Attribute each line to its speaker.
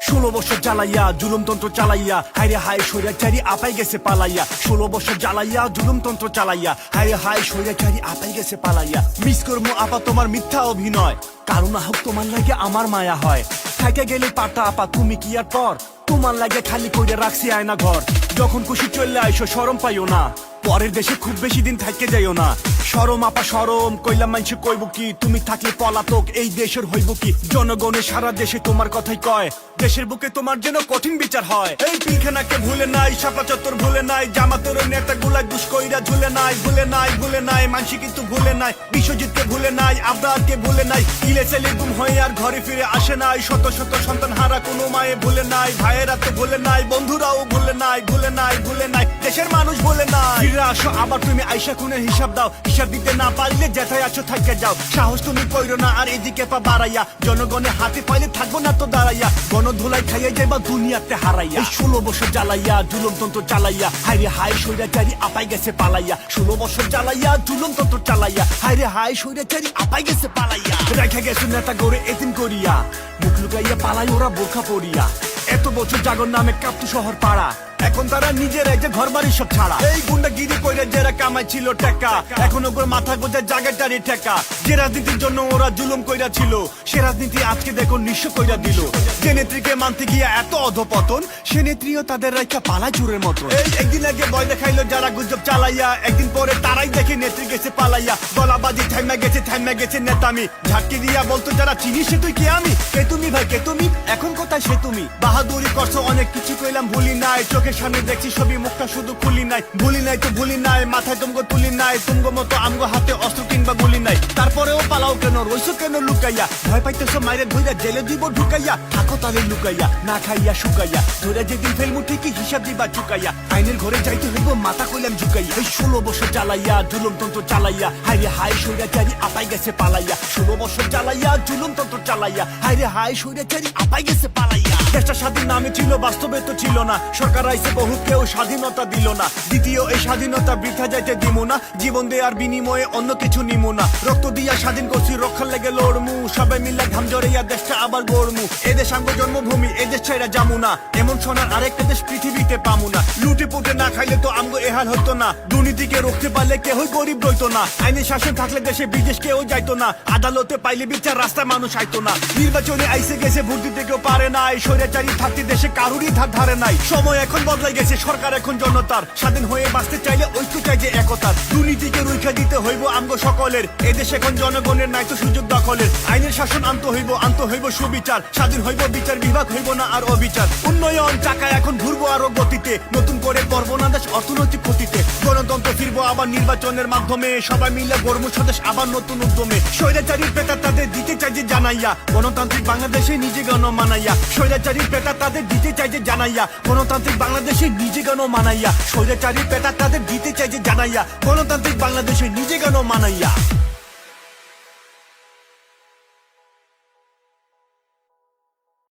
Speaker 1: 16 বছর জ্বালাইয়া জুলুমতন্ত্র চালাইয়া হায় রে হায় স্বৈরাচারী আপাই গেছে পালাইয়া 16 বছর জ্বালাইয়া জুলুমতন্ত্র চালাইয়া হায় রে হায় স্বৈরাচারী আপাই গেছে পালাইয়া মিস করবো আপা তোমার মিথ্যা অভিনয় কারণ না হোক তোমার লাগে আমার মায়া হয় থাকে গেলে পাটা আপা তুমি কি আর পর তোমার লাগে খালি কইরে রাখছি আয়না ঘর যখন খুশি চললে আইসো শরম পাইও না পরের দেশে খুব বেশি দিন থাকতে যাইও না শরম আপা শরম কইলাম মাইনছে কইব কি তুমি থাকলে পলাতক এই দেশের হইব কি জনগণের সারা দেশে তোমার কথাই কয় দেশের বুকে তোমার যেন কঠিন বিচার হয় এই পিলখানাকে ভুলে নাই শাপলা চত্বর ভুলে নাই জামাতের নেতা গুলা দুষ্কইরা ঝুলে নাই ভুলে নাই মানসি কিন্তু ভুলে নাই বিশ্বজিৎকে ভুলে নাই আবরারকে ভুলে নাই ইলে ছেলে গুম হয়ে আর ঘরে ফিরে আসে নাই শত শত সন্তান হারা কোনো মায়ে ভুলে নাই ভাইয়েরা তো ভুলে নাই বন্ধুরাও ভুলে নাই দেশের মানুষ ভুলে নাই ফিরে আসো আবার তুমি আইসা খুনের হিসাব দাও হিসাব দিতে না পারলে যেথায় আছো থাইকা যাও সাহস তুমি কইরো না আর এদিকে পা বাড়াইয়া জনগণের হাতে পাইলে থাকবো না তো দাঁড়াইয়া গণধুলাই খাইয়া যাইবা দুনিয়াতে হারাইয়া 16 বছর জ্বালাইয়া জুলুমতন্ত্র চালাইয়া হায় রে হায় স্বৈরাচারী আপাই গেছে পালাইয়া 16 বছর জ্বালাইয়া জুলুমতন্ত্র চালাইয়া হায় রে হায় স্বৈরাচারী আপাই গেছে পালাইয়া রেখে গেছে নেতা গড়ে এতিম করিয়া মুখ লুকাইয়া পালাই ওরা বোরখা পরিয়া এত বছর জাগর নামে কাঁপতো শহর পাড়া এখন তারা নিজেরাই যে ঘর বাড়ি সব ছাড়া এই গুন্ডাগিরি কইরা যারা কামাই ছিল টাকা এখন ওপর মাথা গোজা জায়গাটারি ঠেকা যে রাজনীতির জন্য ওরা জুলুম কইরা ছিল সে রাজনীতি আজকে দেখো নিঃস্ব কইরা দিল যে নেত্রীকে মানতে গিয়া এত অধপতন সে নেত্রীও তাদের রাইখা পালায় চুরের মতো এই একদিন আগে ভয় দেখাইলো যারা গুজব চালাইয়া একদিন পরে তারাই দেখে নেত্রী গেছে পালাইয়া গলাবাজি থাইমা গেছে নেতামি ঝাটকি দিয়া বলতো যারা চিনি সে তুই কে আমি কে তুমি ভাই কে তুমি এখন কোথায় সে তুমি বাহাদুরি করছো অনেক কিছু কইলাম ভুলি নাই চোখের সামনে দেখছি সবই মুখটা শুধু খুলি নাই তো ভুলি নাই মাথায় তুমগো তুলি নাই তুমগো মতো আমগো হাতে অস্ত্র কিংবা গুলি নাই তারপরেও পালাও কেন রইছো কেন লুকাইয়া ভয় পাইতেছো মাইরে ধইরা জেলে দিব ঢুকাইয়া থাকো তাহলে লুকাইয়া না খাইয়া শুকাইয়া ধরে যেদিন ফেলমু ঠিকই হিসাব দিবা চুকাইয়া আইনের ঘরে যাইতে হইব মাথা কইলাম ঝুকাইয়া এই 16 বছর জ্বালাইয়া জুলুমতন্ত্র চালাইয়া হায় রে হায় স্বৈরাচারী আপাই গেছে পালাইয়া 16 বছর জ্বালাইয়া জুলুমতন্ত্র চালাইয়া হায় রে হায় স্বৈরাচারী আপাই গেছে পালাইয়া দেশটা স্বাধীন নামে ছিল বাস্তবে তো ছিল না সরকার আইছে বহু কেউ স্বাধীনতা দিল না দ্বিতীয় এই স্বাধীনতা বৃথা যাইতে দিব না জীবন দেওয়ার বিনিময়ে অন্য কিছু নিমু না রক্ত দিয়া স্বাধীন করছি রক্ষার লেগে লড়মু সবাই মিলে ঘাম জড়াইয়া দেশটা আবার গড়মু এদেশ আঙ্গ জন্মভূমি এদেশ ছাইরা যামু না এমন সোনার আরেকটা দেশ পৃথিবীতে পামু না লুটে পুটে না খাইলে তো আমগো এহাল হতো না দুর্নীতিকে রুখতে পারলে কেউই গরিব রইতো না আইনের শাসন থাকলে দেশে বিদেশ কেউ যাইতো না আদালতে পাইলে বিচার রাস্তায় মানুষ আইতো না নির্বাচনে আইসে গেছে ভোট দিতে কেউ পারে নাই স্বৈরাচারী থাকতে দেশে কারুরই ধারে নাই সময় এখন বদলাই গেছে সরকার এখন জনতার স্বাধীন হয়ে বাঁচতে চাইলে ঐক্য চাই যে একতার দুর্নীতিকে রুখে দিতে হইব আমগো সকলের এদেশ এখন জনগণের নাই তো সুযোগ দখলের আইনের শাসন আনতে হইব সুবিচার স্বাধীন হইব বিচার বিভাগ হইব না আর অবিচার উন্নয়ন চাকা এখন ঘুরবো আরো গতিতে নতুন করে গর্ব না দেশ অর্থনৈতিক ক্ষতিতে গণতন্ত্র ফিরবো আবার নির্বাচনের মাধ্যমে সবাই মিলে গর্ব স্বদেশ আবার নতুন উদ্যমে স্বৈরাচারীর পেটা তাদের দিতে চাই যে জানাইয়া গণতান্ত্রিক বাংলাদেশে নিজে গণ মানাইয়া স্বৈরাচারীর পেটা তাদের দিতে চাই যে জানাইয়া গণতান্ত্রিক বাংলাদেশে নিজে গণ মানাইয়া স্বৈরাচারীর পেটা তাদের দিতে চাই যে জানাইয়া গণতান্ত্রিক বাংলাদেশে নিজে গণ মানাইয়া